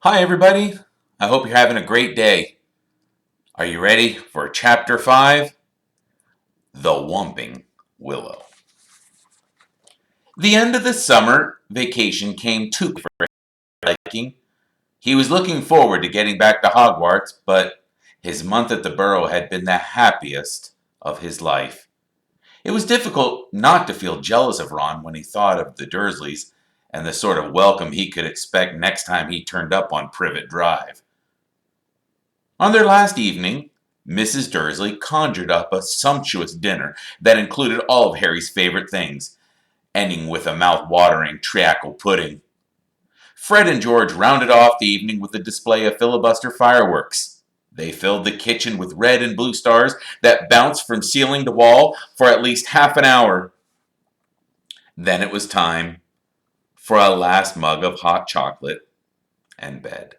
Hi, everybody. I hope you're having a great day. Are you ready for Chapter 5? The Whomping Willow. The end of the summer vacation came too quick for his liking. He was looking forward to getting back to Hogwarts, but his month at the Burrow had been the happiest of his life. It was difficult not to feel jealous of Ron when he thought of the Dursleys and the sort of welcome he could expect next time he turned up on Privet Drive. On their last evening, Mrs. Dursley conjured up a sumptuous dinner that included all of Harry's favorite things, ending with a mouth-watering treacle pudding. Fred and George rounded off the evening with a display of filibuster fireworks. They filled the kitchen with red and blue stars that bounced from ceiling to wall for at least half an hour. Then it was time for a last mug of hot chocolate and bed.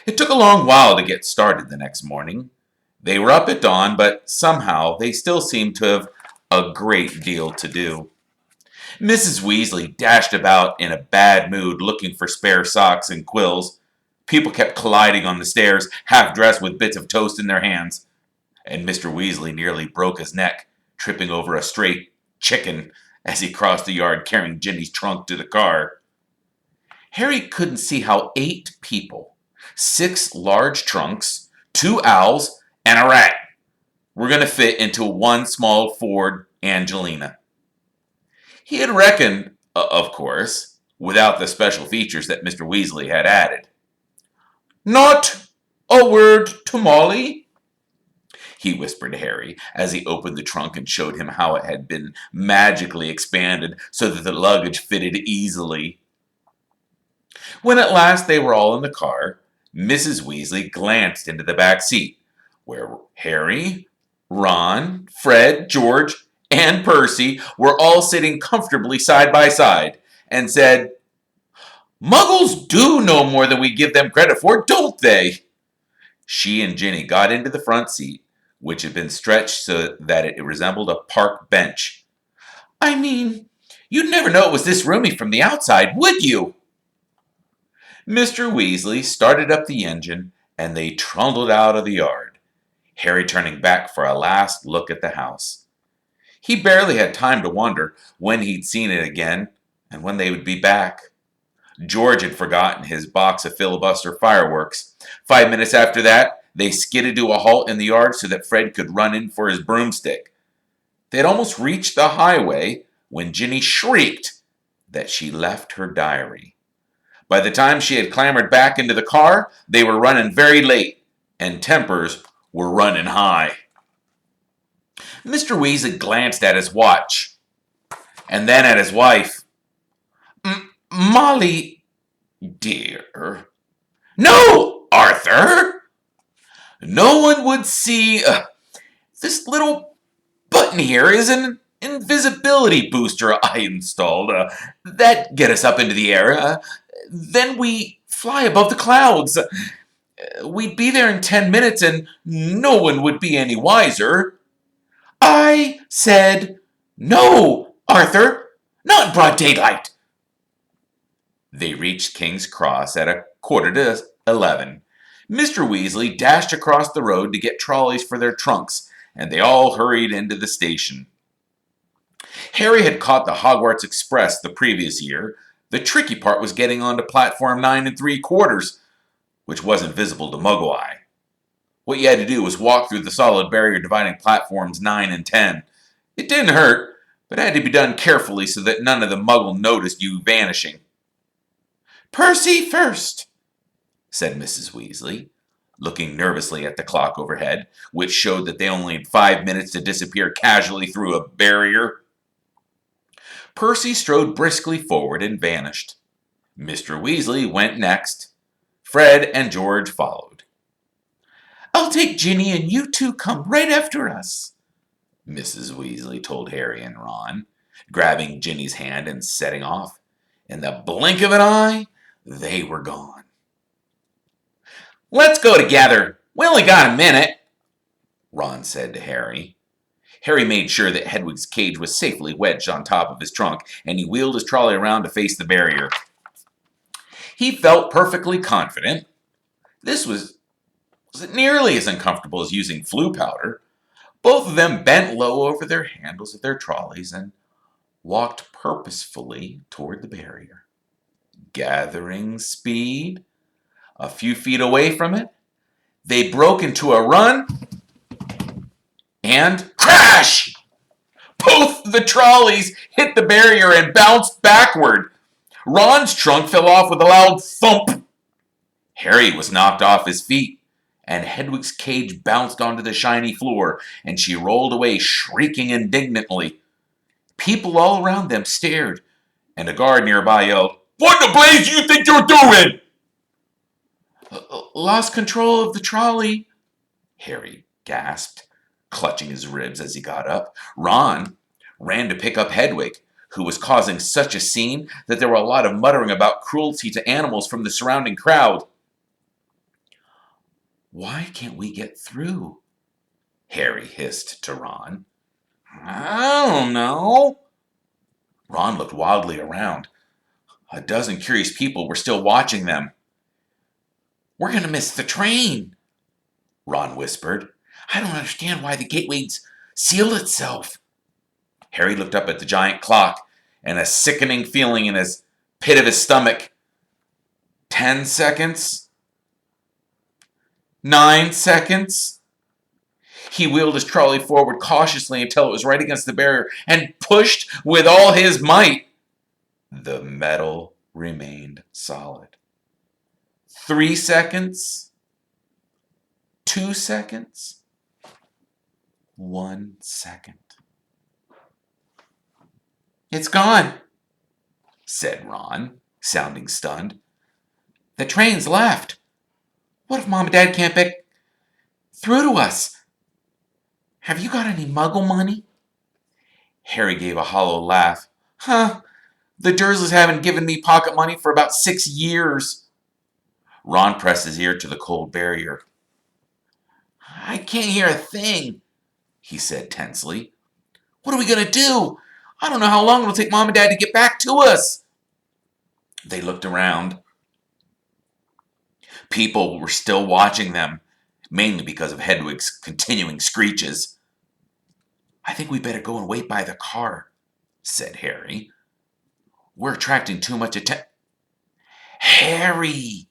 It took a long while to get started the next morning. They were up at dawn, but somehow they still seemed to have a great deal to do. Mrs. Weasley dashed about in a bad mood looking for spare socks and quills. People kept colliding on the stairs, half dressed with bits of toast in their hands. And Mr. Weasley nearly broke his neck, tripping over a stray chicken as he crossed the yard carrying Ginny's trunk to the car. Harry couldn't see how 8 people, 6 large trunks, 2 owls, and a rat were going to fit into one small Ford Angelina. He had reckoned, of course, without the special features that Mr. Weasley had added. "Not a word to Molly?" he whispered to Harry as he opened the trunk and showed him how it had been magically expanded so that the luggage fitted easily. When at last they were all in the car, Mrs. Weasley glanced into the back seat, where Harry, Ron, Fred, George, and Percy were all sitting comfortably side by side, and said, "Muggles do know more than we give them credit for, don't they?" She and Ginny got into the front seat, which had been stretched so that it resembled a park bench. "I mean, you'd never know it was this roomy from the outside, would you?" Mr. Weasley started up the engine, and they trundled out of the yard, Harry turning back for a last look at the house. He barely had time to wonder when he'd seen it again and when they would be back. George had forgotten his box of filibuster fireworks. 5 minutes after that, they skidded to a halt in the yard so that Fred could run in for his broomstick. They had almost reached the highway when Ginny shrieked that she left her diary. By the time she had clambered back into the car, they were running very late, and tempers were running high. Mr. Weasley glanced at his watch, and then at his wife. "Molly, dear." "No, Arthur! No one would see. This little button here is an invisibility booster I installed. That get us up into the air. Then we fly above the clouds. We'd be there in 10 minutes and no one would be any wiser." "I said no, Arthur, not in broad daylight." They reached King's Cross at 11:15. Mr. Weasley dashed across the road to get trolleys for their trunks, and they all hurried into the station. Harry had caught the Hogwarts Express the previous year. The tricky part was getting onto platform 9 3/4, which wasn't visible to Muggle Eye. What you had to do was walk through the solid barrier dividing platforms 9 and 10. It didn't hurt, but it had to be done carefully so that none of the Muggle noticed you vanishing. "Percy first," said Mrs. Weasley, looking nervously at the clock overhead, which showed that they only had 5 minutes to disappear casually through a barrier. Percy strode briskly forward and vanished. Mr. Weasley went next. Fred and George followed. "I'll take Ginny and you two come right after us," Mrs. Weasley told Harry and Ron, grabbing Ginny's hand and setting off. In the blink of an eye, they were gone. "Let's go together. We only got a minute," Ron said to Harry. Harry made sure that Hedwig's cage was safely wedged on top of his trunk, and he wheeled his trolley around to face the barrier. He felt perfectly confident. This wasn't nearly as uncomfortable as using flu powder. Both of them bent low over their handles of their trolleys and walked purposefully toward the barrier. Gathering speed, a few feet away from it, they broke into a run and crash! Both the trolleys hit the barrier and bounced backward. Ron's trunk fell off with a loud thump. Harry was knocked off his feet, and Hedwig's cage bounced onto the shiny floor, and she rolled away, shrieking indignantly. People all around them stared, and a guard nearby yelled, "What in the blaze do you think you're doing?" "Lost control of the trolley," Harry gasped, clutching his ribs as he got up. Ron ran to pick up Hedwig, who was causing such a scene that there were a lot of muttering about cruelty to animals from the surrounding crowd. "Why can't we get through?" Harry hissed to Ron. "I don't know." Ron looked wildly around. A dozen curious people were still watching them. "We're going to miss the train," Ron whispered. "I don't understand why the gateway's sealed itself." Harry looked up at the giant clock, and a sickening feeling in his pit of his stomach. 10 seconds. 9 seconds. He wheeled his trolley forward cautiously until it was right against the barrier and pushed with all his might. The metal remained solid. 3 seconds. 2 seconds. 1 second. "It's gone," said Ron, sounding stunned. "The train's left. What if Mom and Dad can't get through to us? Have you got any muggle money?" Harry gave a hollow laugh. "Huh, the Dursleys haven't given me pocket money for about 6 years. Ron pressed his ear to the cold barrier. "I can't hear a thing," he said tensely. "What are we going to do? I don't know how long it'll take Mom and Dad to get back to us." They looked around. People were still watching them, mainly because of Hedwig's continuing screeches. "I think we better go and wait by the car," said Harry. "We're attracting too much attention." "Harry,"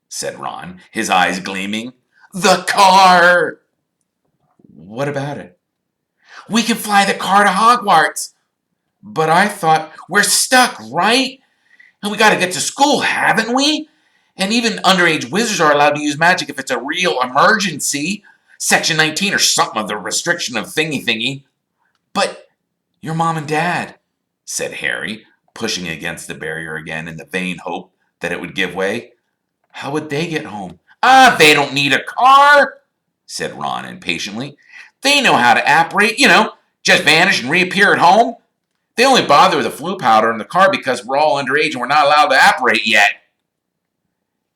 said Ron, his eyes gleaming. "The car!" "What about it?" "We can fly the car to Hogwarts." "But I thought we're stuck, right? And we got to get to school, haven't we? And even underage wizards are allowed to use magic if it's a real emergency. Section 19 or something of the restriction of thingy. But your mom and dad," said Harry, pushing against the barrier again in the vain hope that it would give way. "How would they get home?" They don't need a car," said Ron impatiently. "They know how to apparate, just vanish and reappear at home. They only bother with the flu powder in the car because we're all underage and we're not allowed to apparate yet."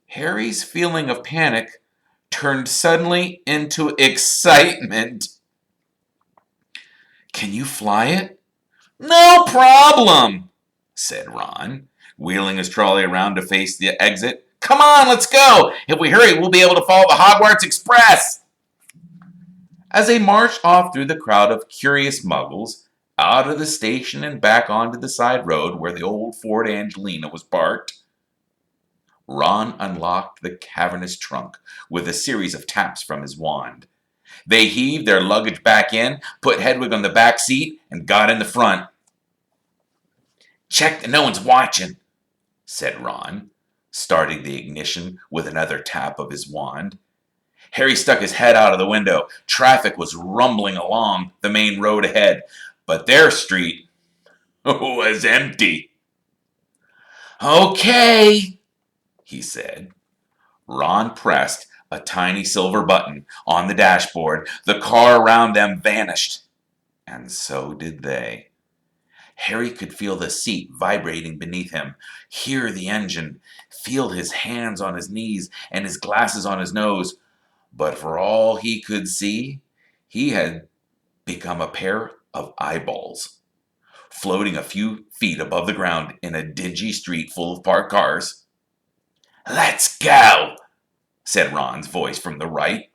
Harry's feeling of panic turned suddenly into excitement. "Can you fly it?" "No problem," said Ron, wheeling his trolley around to face the exit. "Come on, let's go. If we hurry, we'll be able to follow the Hogwarts Express." As they marched off through the crowd of curious muggles, out of the station and back onto the side road where the old Ford Angelina was parked, Ron unlocked the cavernous trunk with a series of taps from his wand. They heaved their luggage back in, put Hedwig on the back seat, and got in the front. "Check that no one's watching," said Ron, starting the ignition with another tap of his wand. Harry stuck his head out of the window. Traffic was rumbling along the main road ahead, but their street was empty. "Okay," he said. Ron pressed a tiny silver button on the dashboard. The car around them vanished, and so did they. Harry could feel the seat vibrating beneath him, hear the engine, feel his hands on his knees and his glasses on his nose. But for all he could see, he had become a pair of eyeballs, floating a few feet above the ground in a dingy street full of parked cars. "Let's go," said Ron's voice from the right,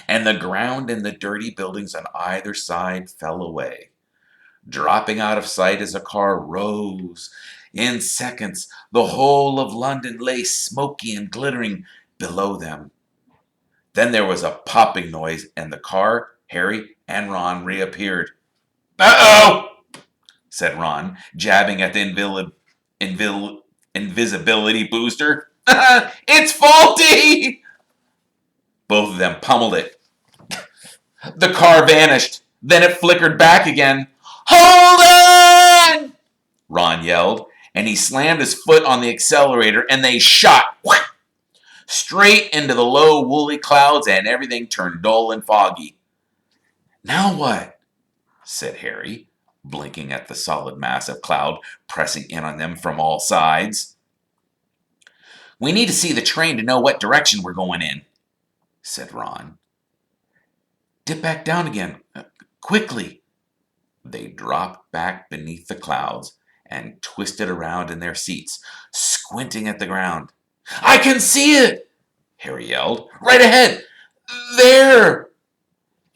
and the ground and the dirty buildings on either side fell away, dropping out of sight as the car rose. In seconds, the whole of London lay smoky and glittering below them. Then there was a popping noise, and the car, Harry, and Ron reappeared. "Uh-oh!" said Ron, jabbing at the invisibility booster. "It's faulty!" Both of them pummeled it. The car vanished. Then it flickered back again. "Hold on!" Ron yelled, and he slammed his foot on the accelerator, and they shot straight into the low, woolly clouds, and everything turned dull and foggy. "Now what?" said Harry, blinking at the solid mass of cloud pressing in on them from all sides. "We need to see the train to know what direction we're going in," said Ron. "Dip back down again, quickly." They dropped back beneath the clouds and twisted around in their seats, squinting at the ground. "I can see it!" Harry yelled. "Right ahead! There!"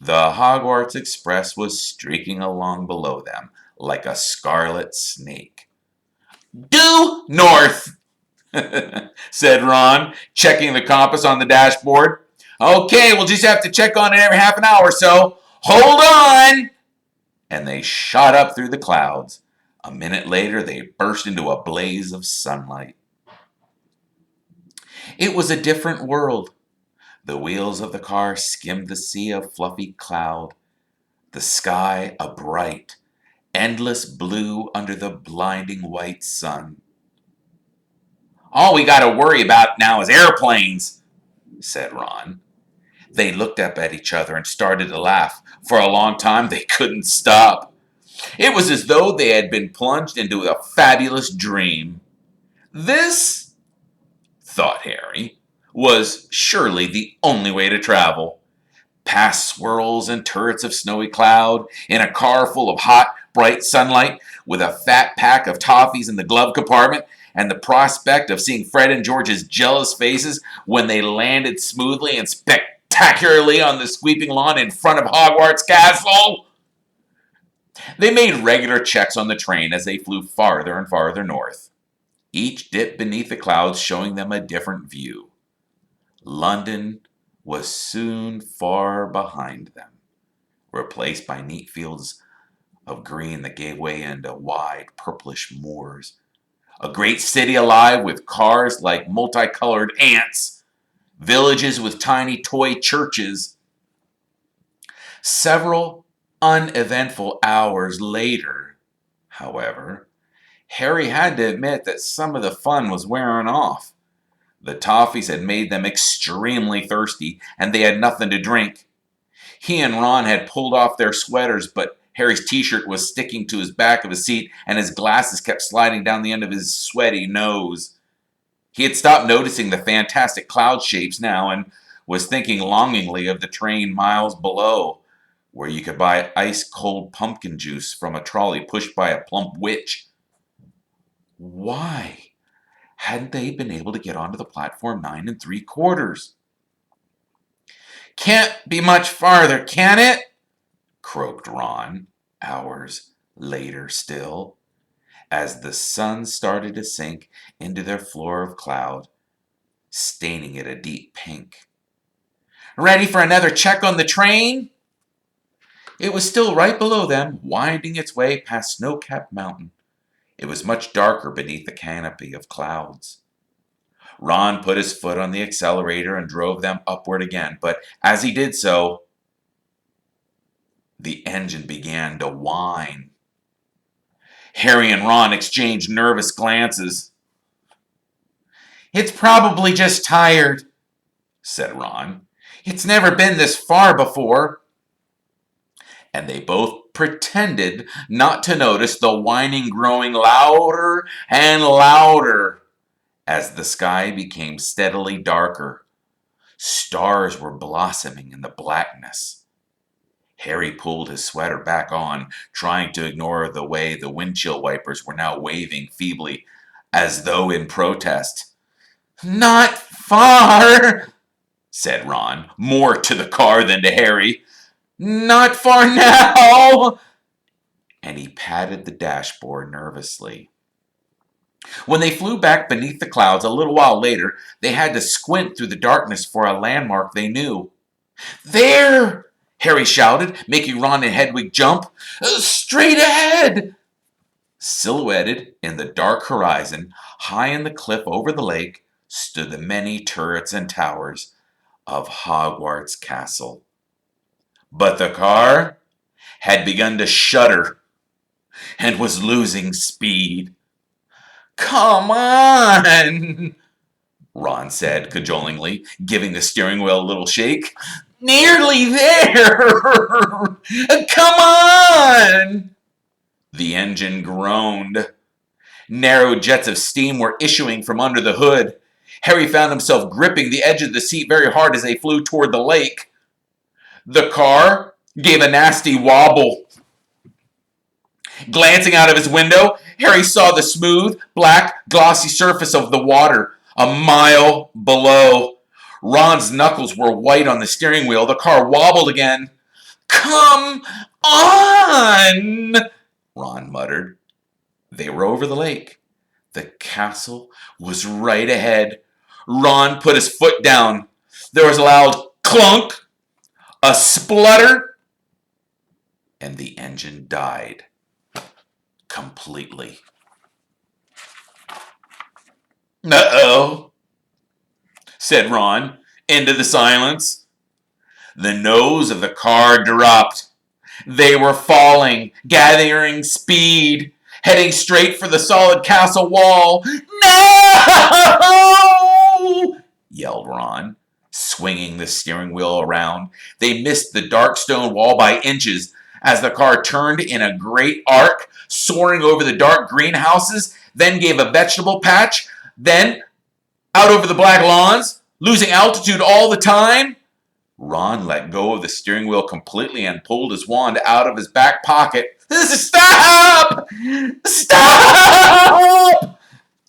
The Hogwarts Express was streaking along below them like a scarlet snake. "Due north," said Ron, checking the compass on the dashboard. "Okay, we'll just have to check on it every half an hour or so. Hold on!" And they shot up through the clouds. A minute later, they burst into a blaze of sunlight. It was a different world. The wheels of the car skimmed the sea of fluffy cloud, the sky a bright, endless blue under the blinding white sun. "All we got to worry about now is airplanes," said Ron. They looked up at each other and started to laugh. For a long time, they couldn't stop. It was as though they had been plunged into a fabulous dream. This, thought Harry, was surely the only way to travel. Past swirls and turrets of snowy cloud, in a car full of hot, bright sunlight, with a fat pack of toffees in the glove compartment, and the prospect of seeing Fred and George's jealous faces when they landed smoothly and spectacularly on the sweeping lawn in front of Hogwarts Castle. They made regular checks on the train as they flew farther and farther north. Each dip beneath the clouds showing them a different view. London was soon far behind them, replaced by neat fields of green that gave way into wide purplish moors. A great city alive with cars like multicolored ants, villages with tiny toy churches. Several uneventful hours later, however, Harry had to admit that some of the fun was wearing off. The toffees had made them extremely thirsty, and they had nothing to drink. He and Ron had pulled off their sweaters, but Harry's t-shirt was sticking to his back of his seat, and his glasses kept sliding down the end of his sweaty nose. He had stopped noticing the fantastic cloud shapes now, and was thinking longingly of the train miles below, where you could buy ice-cold pumpkin juice from a trolley pushed by a plump witch. Why hadn't they been able to get onto the platform 9 3/4? "Can't be much farther, can it?" croaked Ron, hours later still, as the sun started to sink into their floor of cloud, staining it a deep pink. "Ready for another check on the train?" It was still right below them, winding its way past Snow-Capped Mountain. It was much darker beneath the canopy of clouds. Ron put his foot on the accelerator and drove them upward again, but as he did so, the engine began to whine. Harry and Ron exchanged nervous glances. "It's probably just tired," said Ron. "It's never been this far before." And they both pretended not to notice the whining growing louder and louder as the sky became steadily darker. Stars were blossoming in the blackness. Harry pulled his sweater back on, trying to ignore the way the windshield wipers were now waving feebly, as though in protest. Not far, said Ron, more to the car than to Harry. Not far now. And he patted the dashboard nervously. When they flew back beneath the clouds a little while later, they had to squint through the darkness for a landmark they knew. There! Harry shouted, making Ron and Hedwig jump. Straight ahead! Silhouetted in the dark horizon, high in the cliff over the lake, stood the many turrets and towers of Hogwarts Castle. But the car had begun to shudder and was losing speed. Come on, Ron said cajolingly, giving the steering wheel a little shake. Nearly there! Come on! The engine groaned. Narrow jets of steam were issuing from under the hood. Harry found himself gripping the edge of the seat very hard as they flew toward the lake. The car gave a nasty wobble. Glancing out of his window, Harry saw the smooth, black, glossy surface of the water a mile below. Ron's knuckles were white on the steering wheel. The car wobbled again. Come on, Ron muttered. They were over the lake. The castle was right ahead. Ron put his foot down. There was a loud clunk, a splutter, and the engine died completely. Uh-oh, said Ron into the silence. The nose of the car dropped. They were falling, gathering speed, heading straight for the solid castle wall. No! Yelled Ron, swinging the steering wheel around. They missed the dark stone wall by inches as the car turned in a great arc, soaring over the dark greenhouses, then gave a vegetable patch, then out over the black lawns, losing altitude all the time. Ron let go of the steering wheel completely and pulled his wand out of his back pocket. Stop! Stop!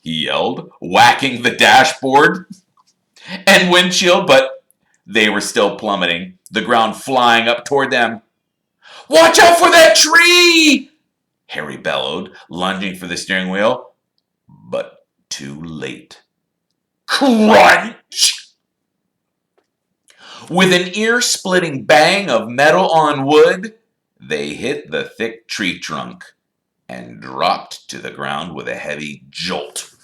He yelled, whacking the dashboard and windshield, but they were still plummeting, the ground flying up toward them. Watch out for that tree! Harry bellowed, lunging for the steering wheel, but too late. Crunch! With an ear-splitting bang of metal on wood, they hit the thick tree trunk and dropped to the ground with a heavy jolt.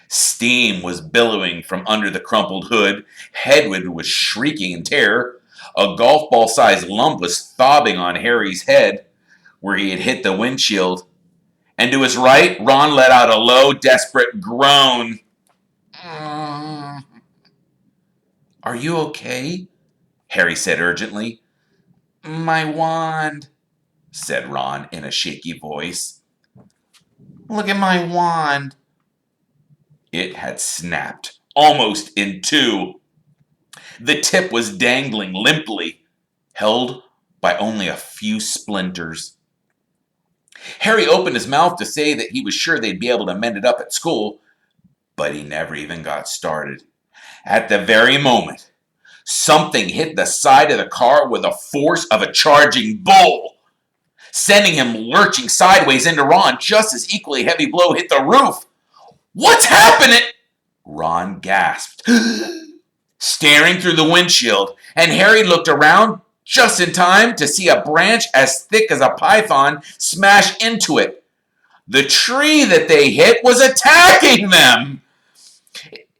Steam was billowing from under the crumpled hood. Hedwig was shrieking in terror. A golf ball-sized lump was throbbing on Harry's head where he had hit the windshield. And to his right, Ron let out a low, desperate groan. Are you okay? Harry said urgently. My wand, said Ron in a shaky voice. Look at my wand. It had snapped, almost in two. The tip was dangling limply, held by only a few splinters. Harry opened his mouth to say that he was sure they'd be able to mend it up at school, but he never even got started. At the very moment, something hit the side of the car with the force of a charging bull, sending him lurching sideways into Ron. Just as equally heavy blow hit the roof. What's happening? Ron gasped, staring through the windshield, and Harry looked around just in time to see a branch as thick as a python smash into it. The tree that they hit was attacking them.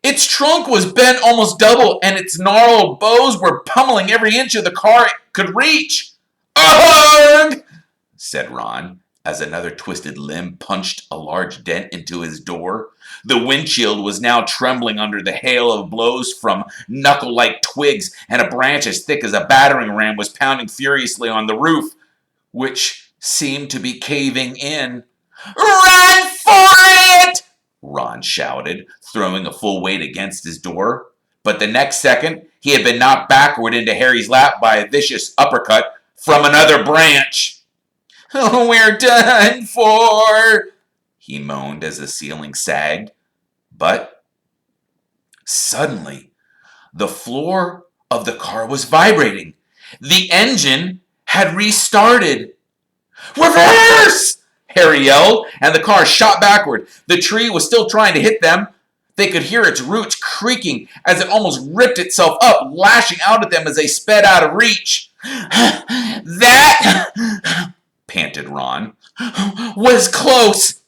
Its trunk was bent almost double, and its gnarled boughs were pummeling every inch of the car it could reach. Ugh! Said Ron, as another twisted limb punched a large dent into his door. The windshield was now trembling under the hail of blows from knuckle-like twigs, and a branch as thick as a battering ram was pounding furiously on the roof, which seemed to be caving in. Run for it! Ron shouted, throwing a full weight against his door. But the next second, he had been knocked backward into Harry's lap by a vicious uppercut from another branch. Oh, we're done for, he moaned as the ceiling sagged. But Suddenly, the floor of the car was vibrating. The engine had restarted. "Reverse!" Harry yelled, and the car shot backward. The tree was still trying to hit them. They could hear its roots creaking as it almost ripped itself up, lashing out at them as they sped out of reach. "That," panted Ron, "was close.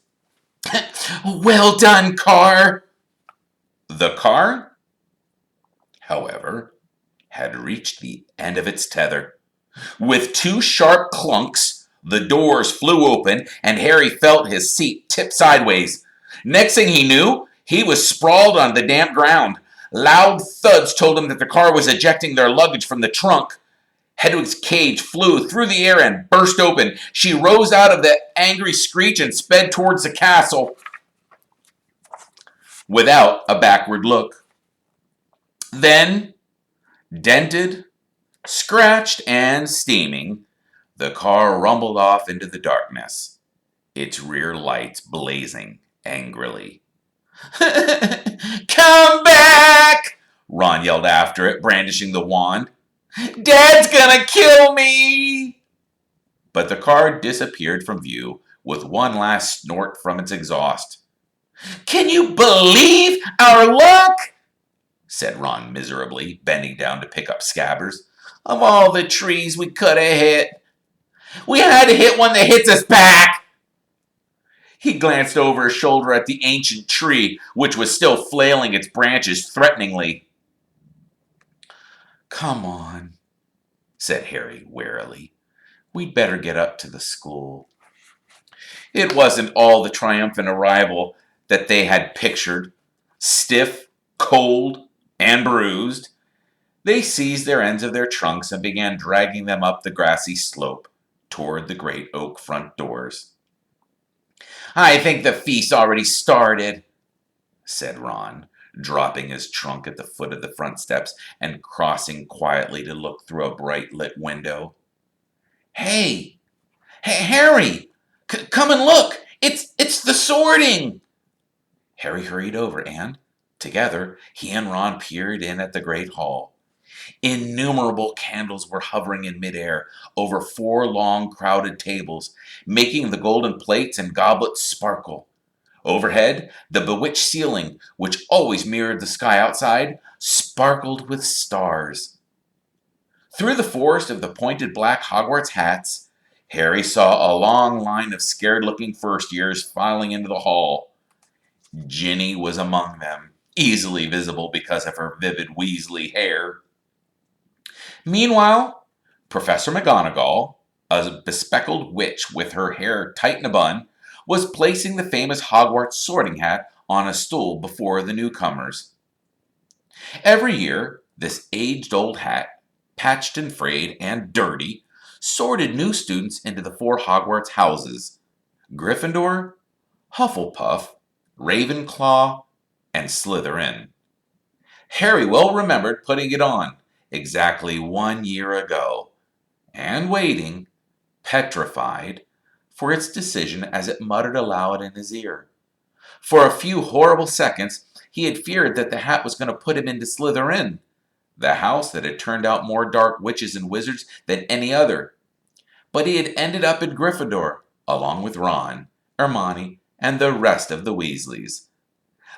Well done, car." The car, however, had reached the end of its tether. With two sharp clunks, the doors flew open and Harry felt his seat tip sideways. Next thing he knew, he was sprawled on the damp ground. Loud thuds told him that the car was ejecting their luggage from the trunk. Hedwig's cage flew through the air and burst open. She rose out of the angry screech and sped towards the castle without a backward look. Then, dented, scratched, and steaming, the car rumbled off into the darkness, its rear lights blazing angrily. "Come back!" Ron yelled after it, brandishing the wand. "Dad's gonna kill me!" But the car disappeared from view with one last snort from its exhaust. "Can you believe our luck?" said Ron miserably, bending down to pick up Scabbers. "Of all the trees we could have hit, we had to hit one that hits us back." He glanced over his shoulder at the ancient tree, which was still flailing its branches threateningly. "Come on," said Harry wearily. "We'd better get up to the school." It wasn't all the triumphant arrival that they had pictured. Stiff, cold, and bruised, they seized their ends of their trunks and began dragging them up the grassy slope toward the great oak front doors. "I think the feast's already started," said Ron, dropping his trunk at the foot of the front steps and crossing quietly to look through a bright lit window. Hey, Harry! Come and look! It's the sorting!" Harry hurried over and, together, he and Ron peered in at the great hall. Innumerable candles were hovering in midair over 4 long crowded tables, making the golden plates and goblets sparkle. Overhead, the bewitched ceiling, which always mirrored the sky outside, sparkled with stars. Through the forest of the pointed black Hogwarts hats, Harry saw a long line of scared-looking first-years filing into the hall. Ginny was among them, easily visible because of her vivid Weasley hair. Meanwhile, Professor McGonagall, a bespectacled witch with her hair tight in a bun, was placing the famous Hogwarts sorting hat on a stool before the newcomers. Every year, this aged-old hat, patched and frayed and dirty, sorted new students into the 4 Hogwarts houses: Gryffindor, Hufflepuff, Ravenclaw, and Slytherin. Harry well remembered putting it on exactly 1 year ago, and waiting, petrified, for its decision as it muttered aloud in his ear. For a few horrible seconds, he had feared that the hat was going to put him into Slytherin, the house that had turned out more dark witches and wizards than any other. But he had ended up in Gryffindor, along with Ron, Hermione, and the rest of the Weasleys.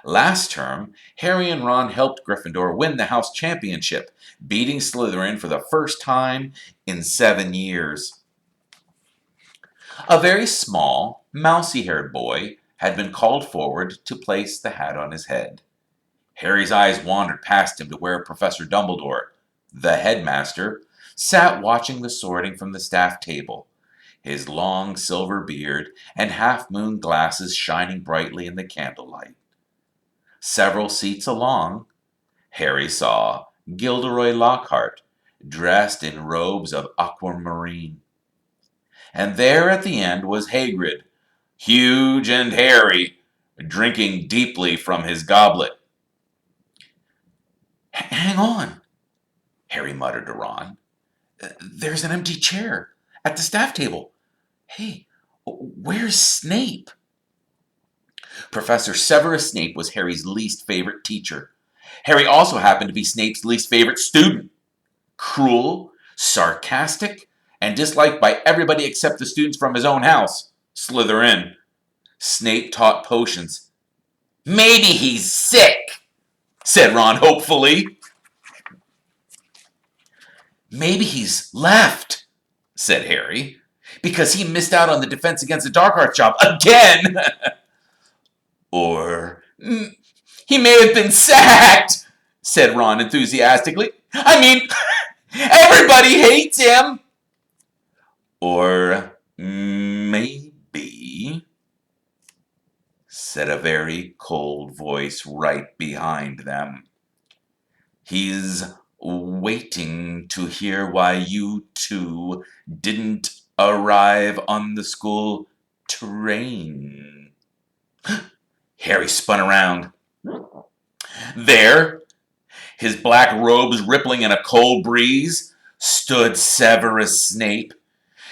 Last term, Harry and Ron helped Gryffindor win the house championship, beating Slytherin for the first time in 7 years. A very small, mousy-haired boy had been called forward to place the hat on his head. Harry's eyes wandered past him to where Professor Dumbledore, the headmaster, sat watching the sorting from the staff table, his long silver beard and half-moon glasses shining brightly in the candlelight. Several seats along, Harry saw Gilderoy Lockhart, dressed in robes of aquamarine. And there at the end was Hagrid, huge and hairy, drinking deeply from his goblet. "Hang on," Harry muttered to Ron. "There's an empty chair at the staff table. Hey, where's Snape?" Professor Severus Snape was Harry's least favorite teacher. Harry also happened to be Snape's least favorite student. Cruel, sarcastic, and disliked by everybody except the students from his own house. Slytherin. Snape taught potions. Maybe he's sick, said Ron hopefully. Maybe he's left, said Harry, because he missed out on the Defense Against the Dark Arts job again. Or he may have been sacked, said Ron enthusiastically. I mean, everybody hates him. Or maybe, said a very cold voice right behind them, he's waiting to hear why you two didn't arrive on the school train. Harry spun around. There, his black robes rippling in a cold breeze, stood Severus Snape.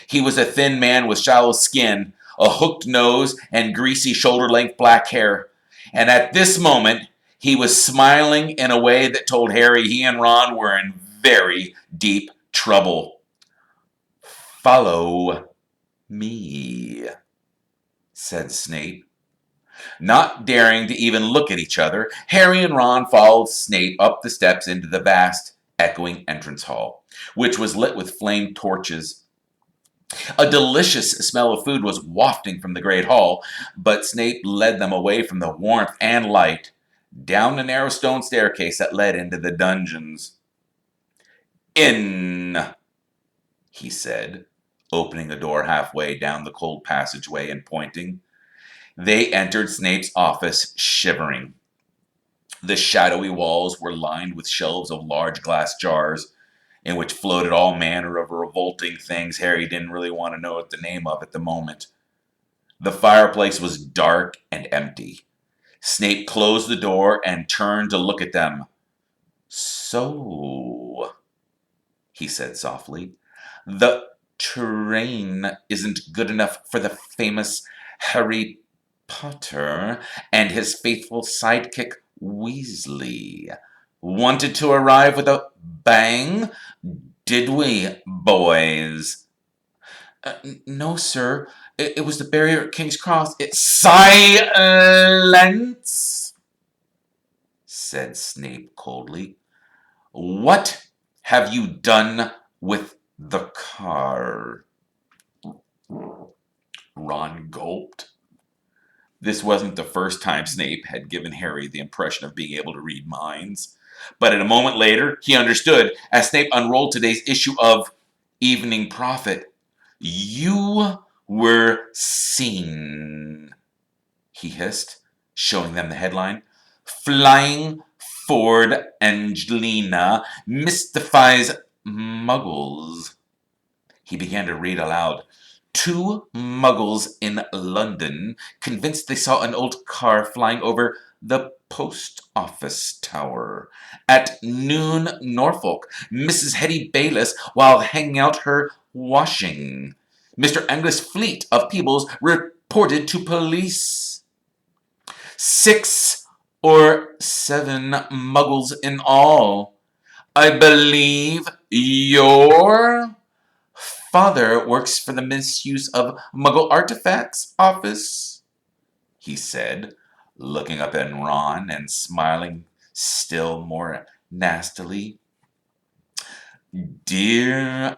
He was a thin man with shallow skin, a hooked nose, and greasy shoulder-length black hair. And at this moment, he was smiling in a way that told Harry he and Ron were in very deep trouble. Follow me, said Snape. Not daring to even look at each other, Harry and Ron followed Snape up the steps into the vast, echoing entrance hall, which was lit with flame torches. A delicious smell of food was wafting from the great hall, but Snape led them away from the warmth and light, down the narrow stone staircase that led into the dungeons. In, he said, opening the door halfway down the cold passageway and pointing. They entered Snape's office, shivering. The shadowy walls were lined with shelves of large glass jars, in which floated all manner of revolting things Harry didn't really want to know the name of at the moment. The fireplace was dark and empty. Snape closed the door and turned to look at them. So, he said softly, the train isn't good enough for the famous Harry Potter and his faithful sidekick Weasley. Wanted to arrive with a bang, did we, boys? No, sir. It was the barrier at King's Cross. Silence, said Snape coldly. What have you done with the car? Ron gulped. This wasn't the first time Snape had given Harry the impression of being able to read minds. But a moment later, he understood as Snape unrolled today's issue of Evening Prophet. You were seen, he hissed, showing them the headline. Flying Ford Angelina mystifies Muggles. He began to read aloud. 2 Muggles in London convinced they saw an old car flying over the post office tower. At noon, Norfolk, Mrs. Hetty Bayliss, while hanging out her washing. Mr. Angus Fleet of Peebles reported to police. 6 or 7 Muggles in all. I believe your father works for the Misuse of Muggle Artifacts office, he said, looking up at Ron and smiling still more nastily. Dear,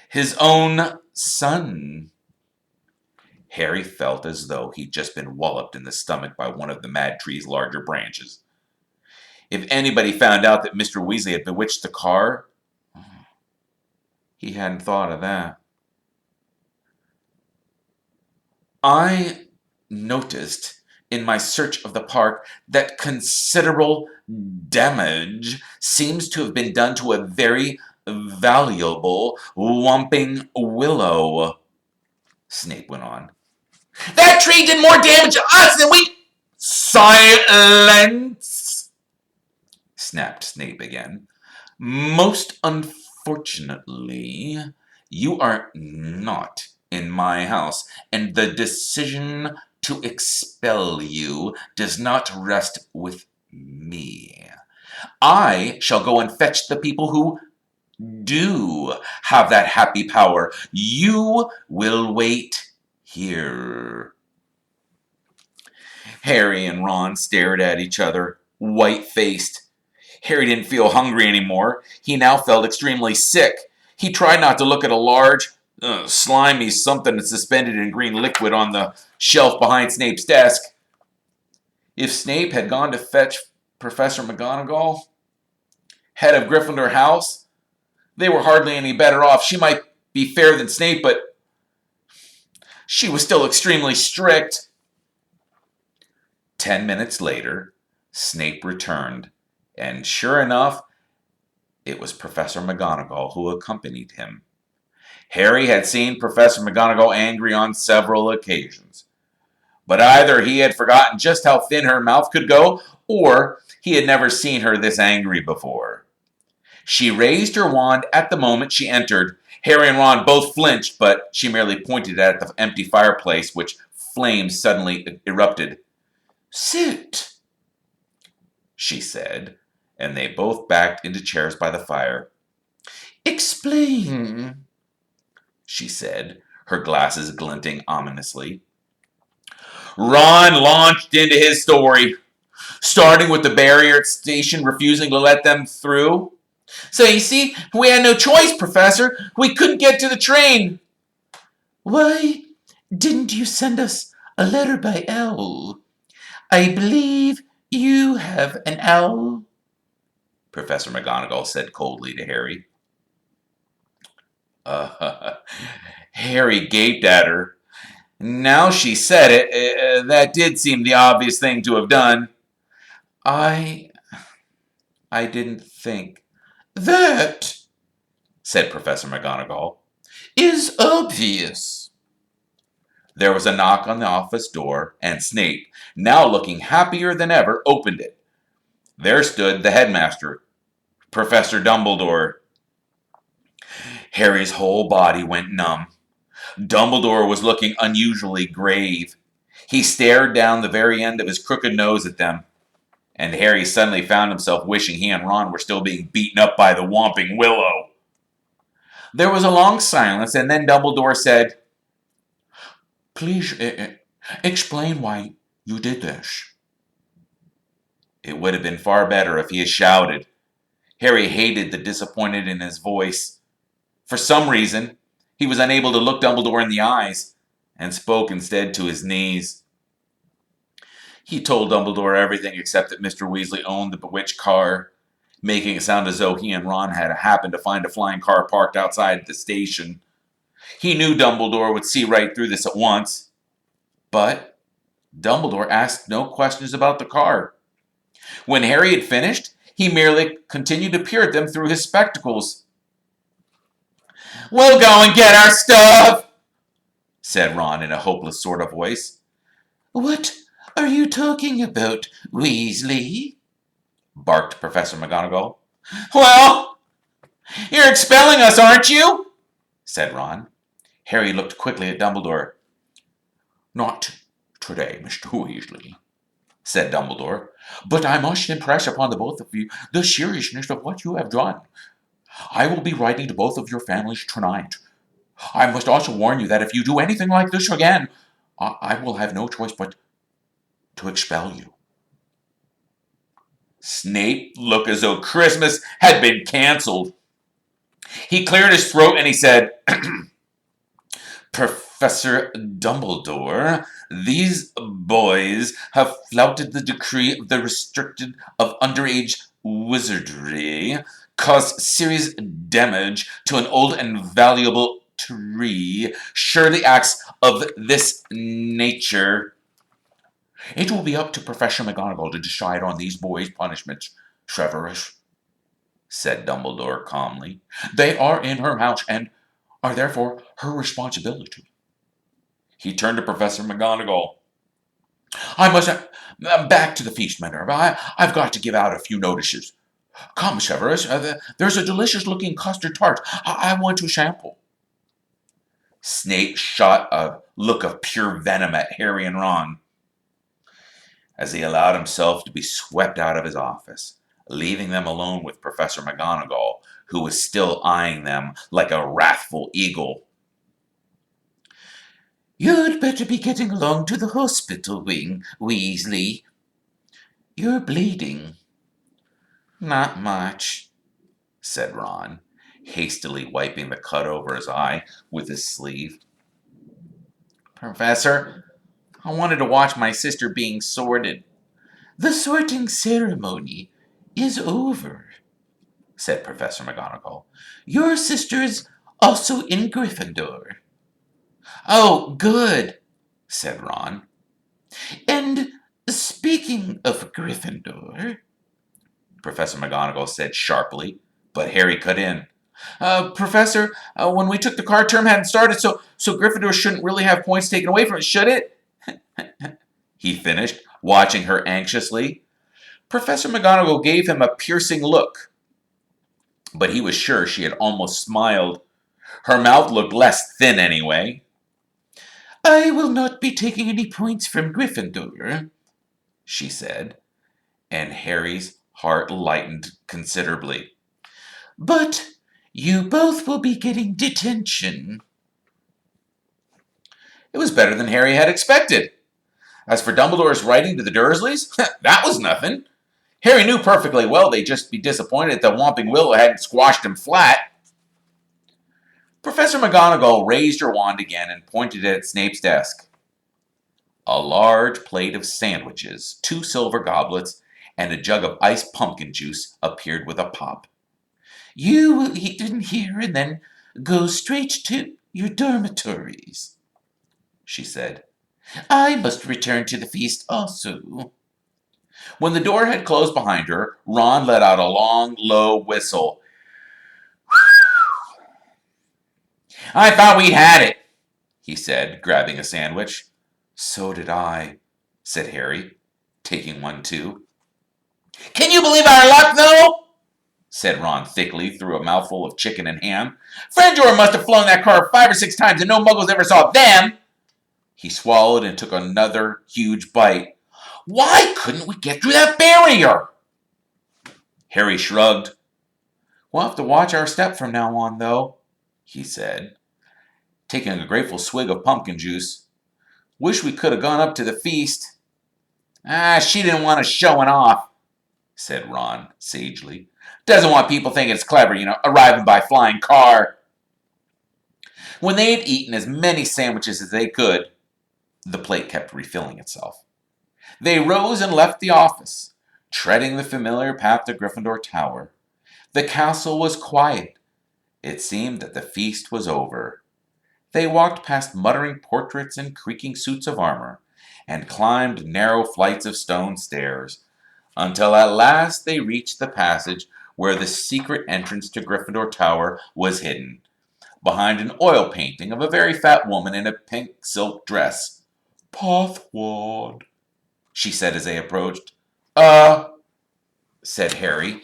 his own son. Harry felt as though he'd just been walloped in the stomach by one of the mad tree's larger branches. If anybody found out that Mr. Weasley had bewitched the car, he hadn't thought of that. I noticed in my search of the park that considerable damage seems to have been done to a very valuable Whomping Willow, Snape went on. That tree did more damage to us than we... Silence, snapped Snape again. Most unfortunately, you are not in my house, and the decision to expel you does not rest with me. I shall go and fetch the people who do have that happy power. You will wait here. Harry and Ron stared at each other, white-faced. Harry didn't feel hungry anymore. He now felt extremely sick. He tried not to look at a large, slimy something suspended in green liquid on the shelf behind Snape's desk. If Snape had gone to fetch Professor McGonagall, head of Gryffindor House, they were hardly any better off. She might be fairer than Snape, but she was still extremely strict. 10 minutes later, Snape returned, and sure enough, it was Professor McGonagall who accompanied him. Harry had seen Professor McGonagall angry on several occasions, but either he had forgotten just how thin her mouth could go, or he had never seen her this angry before. She raised her wand at the moment she entered. Harry and Ron both flinched, but she merely pointed at the empty fireplace, which flames suddenly erupted. "Sit," she said, and they both backed into chairs by the fire. "Explain," she said, her glasses glinting ominously. Ron launched into his story, starting with the barrier at the station refusing to let them through. "So you see, we had no choice, Professor. We couldn't get to the train." "Why didn't you send us a letter by owl? I believe you have an owl," Professor McGonagall said coldly to Harry. Harry gaped at her. Now she said it, that did seem the obvious thing to have done. I didn't think. "That," said Professor McGonagall, "is obvious." There was a knock on the office door, and Snape, now looking happier than ever, opened it. There stood the headmaster, Professor Dumbledore. Harry's whole body went numb. Dumbledore was looking unusually grave. He stared down the very end of his crooked nose at them, and Harry suddenly found himself wishing he and Ron were still being beaten up by the Whomping Willow. There was a long silence, and then Dumbledore said, "Please explain why you did this." It would have been far better if he had shouted. Harry hated the disappointment in his voice. For some reason, he was unable to look Dumbledore in the eyes, and spoke instead to his knees. He told Dumbledore everything except that Mr. Weasley owned the bewitched car, making it sound as though he and Ron had happened to find a flying car parked outside the station. He knew Dumbledore would see right through this at once, but Dumbledore asked no questions about the car. When Harry had finished, he merely continued to peer at them through his spectacles. "We'll go and get our stuff," said Ron in a hopeless sort of voice. "What are you talking about, Weasley?" barked Professor McGonagall. "Well, you're expelling us, aren't you?" said Ron. Harry looked quickly at Dumbledore. "Not today, Mr. Weasley," said Dumbledore, "but I must impress upon the both of you the seriousness of what you have done. I will be writing to both of your families tonight. I must also warn you that if you do anything like this again, I will have no choice but to expel you." Snape looked as though Christmas had been canceled. He cleared his throat and he said, "Professor Dumbledore, these boys have flouted the decree of the restricted of underage wizardry, caused serious damage to an old and valuable tree. Surely acts of this nature. It will be up to Professor McGonagall to decide on these boys' punishments, Severus," said Dumbledore calmly. "They are in her house and are therefore her responsibility." He turned to Professor McGonagall. "I must back to the feast, Minerva. I've got to give out a few notices. Come, Severus, there's a delicious-looking custard tart. I want to sample." Snape shot a look of pure venom at Harry and Ron as he allowed himself to be swept out of his office, leaving them alone with Professor McGonagall, who was still eyeing them like a wrathful eagle. "You'd better be getting along to the hospital wing, Weasley. You're bleeding." "Not much," said Ron, hastily wiping the cut over his eye with his sleeve. "Professor, I wanted to watch my sister being sorted." "The sorting ceremony is over," said Professor McGonagall. "Your sister's also in Gryffindor." "Oh, good," said Ron. "And speaking of Gryffindor," Professor McGonagall said sharply, but Harry cut in. Professor, when we took the card, term hadn't started, so Gryffindor shouldn't really have points taken away from it, should it?" he finished, watching her anxiously. Professor McGonagall gave him a piercing look, but he was sure she had almost smiled. Her mouth looked less thin anyway. "I will not be taking any points from Gryffindor," she said, and Harry's heart lightened considerably. "But you both will be getting detention." It was better than Harry had expected. As for Dumbledore's writing to the Dursleys, that was nothing. Harry knew perfectly well they'd just be disappointed that Whomping Willow hadn't squashed him flat. Professor McGonagall raised her wand again and pointed it at Snape's desk. A large plate of sandwiches, 2 silver goblets, and a jug of iced pumpkin juice appeared with a pop. "You will eat in here and then go straight to your dormitories," she said. "I must return to the feast also." When the door had closed behind her, Ron let out a long, low whistle. "I thought we'd had it," he said, grabbing a sandwich. "So did I," said Harry, taking one too. "Can you believe our luck, though?" said Ron thickly through a mouthful of chicken and ham. "Fringor must have flown that car 5 or 6 times and no muggles ever saw them." He swallowed and took another huge bite. "Why couldn't we get through that barrier?" Harry shrugged. "We'll have to watch our step from now on, though," he said, taking a grateful swig of pumpkin juice. "Wish we could have gone up to the feast." She didn't want us showing off," said Ron sagely. "Doesn't want people thinking it's clever, arriving by flying car." When they had eaten as many sandwiches as they could, the plate kept refilling itself. They rose and left the office, treading the familiar path to Gryffindor Tower. The castle was quiet. It seemed that the feast was over. They walked past muttering portraits and creaking suits of armor, and climbed narrow flights of stone stairs, until at last they reached the passage where the secret entrance to Gryffindor Tower was hidden, behind an oil painting of a very fat woman in a pink silk dress. "Pathward," she said as they approached. Said Harry.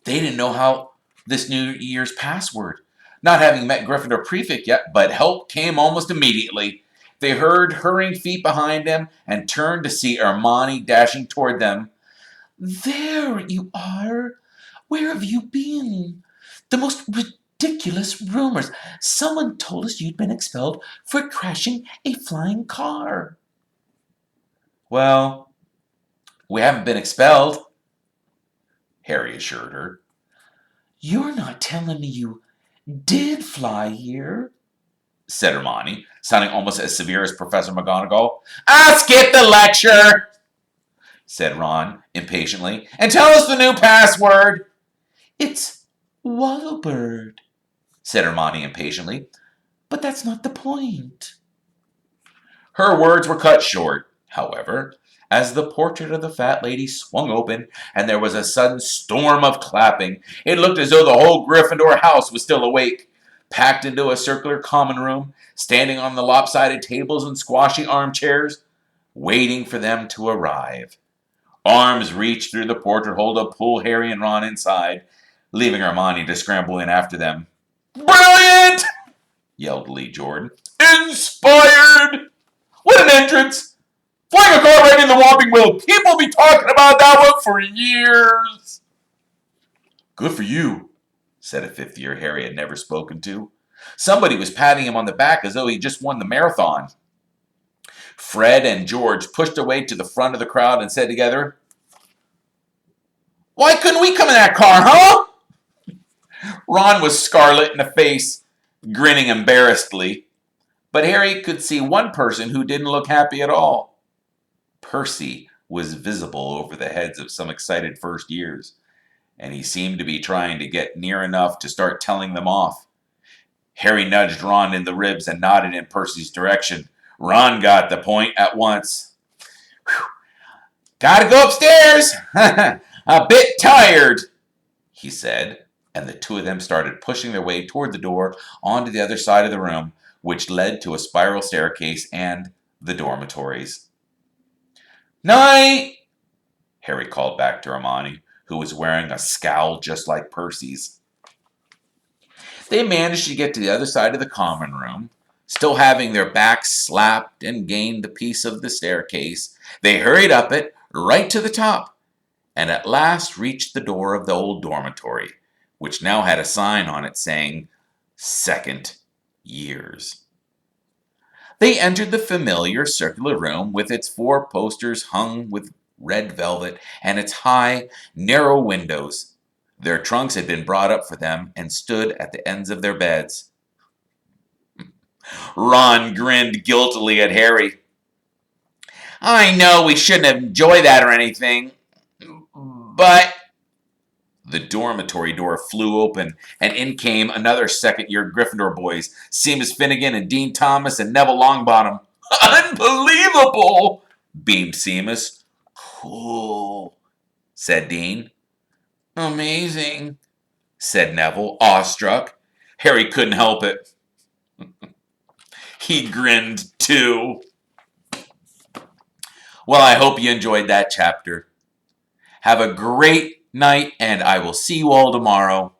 They didn't know how this New Year's password, not having met Gryffindor Prefect yet, but help came almost immediately. They heard hurrying feet behind them and turned to see Hermione dashing toward them. "There you are! Where have you been? The most ridiculous rumors. Someone told us you'd been expelled for crashing a flying car." "Well, we haven't been expelled," Harry assured her. "You're not telling me you did fly here?" said Hermione, sounding almost as severe as Professor McGonagall. "Skip the lecture," said Ron impatiently, "and tell us the new password." "It's Wallowbird," said Hermione impatiently. "But that's not the point." Her words were cut short, however, as the portrait of the fat lady swung open and there was a sudden storm of clapping. It looked as though the whole Gryffindor house was still awake, packed into a circular common room, standing on the lopsided tables and squashy armchairs, waiting for them to arrive. Arms reached through the portrait hole to pull Harry and Ron inside, leaving Hermione to scramble in after them. "Brilliant!" yelled Lee Jordan. Inspired! What an entrance! Flying a car right in the Whomping Willow. People will be talking about that one for years. Good for you, said a fifth year Harry had never spoken to. Somebody was patting him on the back as though he just won the marathon. Fred and George pushed away to the front of the crowd and said together, Why couldn't we come in that car, huh? Ron was scarlet in the face, grinning embarrassedly, but Harry could see one person who didn't look happy at all. Percy was visible over the heads of some excited first years, and he seemed to be trying to get near enough to start telling them off. Harry nudged Ron in the ribs and nodded in Percy's direction. Ron got the point at once. Whew. Gotta go upstairs. A bit tired, he said, and the two of them started pushing their way toward the door onto the other side of the room, which led to a spiral staircase and the dormitories. Night, Harry called back to Hermione, who was wearing a scowl just like Percy's. They managed to get to the other side of the common room. Still having their backs slapped and gained the piece of the staircase, they hurried up it right to the top, and at last reached the door of the old dormitory, which now had a sign on it saying, Second Years. They entered the familiar circular room with its 4 posters hung with red velvet and its high, narrow windows. Their trunks had been brought up for them and stood at the ends of their beds. Ron grinned guiltily at Harry. I know we shouldn't enjoy that or anything, but... The dormitory door flew open, and in came another second-year Gryffindor boys, Seamus Finnegan and Dean Thomas and Neville Longbottom. Unbelievable, beamed Seamus. Cool, said Dean. Amazing, said Neville, awestruck. Harry couldn't help it. He grinned too. Well, I hope you enjoyed that chapter. Have a great night, and I will see you all tomorrow.